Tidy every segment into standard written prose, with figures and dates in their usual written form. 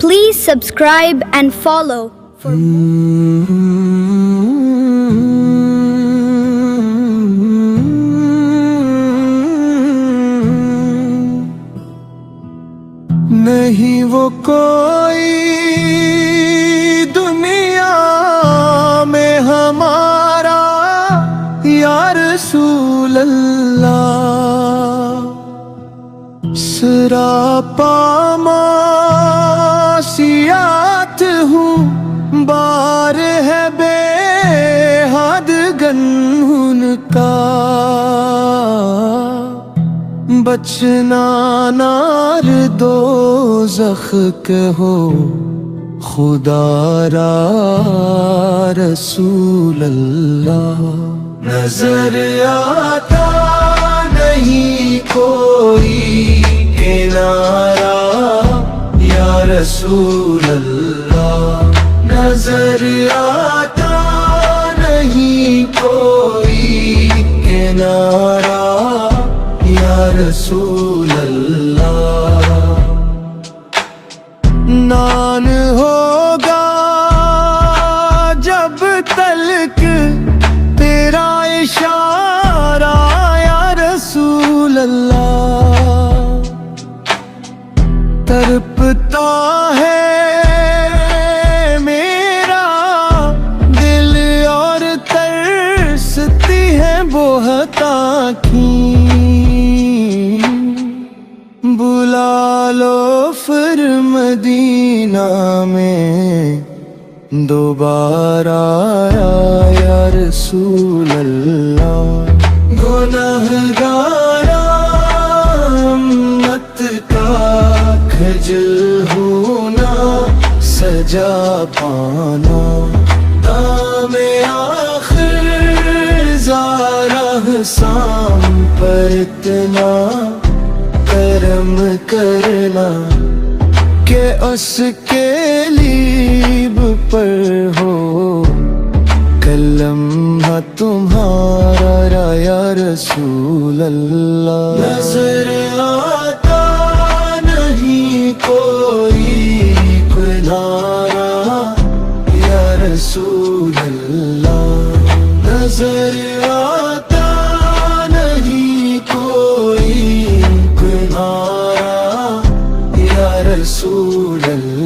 Please subscribe and follow for نہیں وہ کوئی دنیا میں ہمارا یا رسول اللہ، سراپا معصیات ہوں، بار ہے بے حد گنہن کا، بچنا نار دوزخ کے ہو خدا را رسول اللہ، نظر آتا نہیں کوئی کنارہ یا رسول اللہ، نظر آتا نہیں کوئی کنارہ یا رسول اللہ، نان ہوگا جب تلک تیرا اشارہ یا رسول اللہ، تڑپتا ہے میرا دل اور ترستی ہے بہت آنکھیں، بلا لو پھر مدینہ میں دوبارہ یا رسول اللہ، گنہگار امت کا خجل ہونا سجا پانا، دام آخر زارہ سام پر اتنا کرم کرنا کہ اس کے لیب پر ہو کلم تمہارا یا رسول اللہ، نظر آتا نہیں کوئی کنارہ یا رسول اللہ، نظر آتا نہیں کوئی کنارہ یا رسول اللہ۔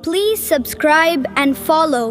Please subscribe and follow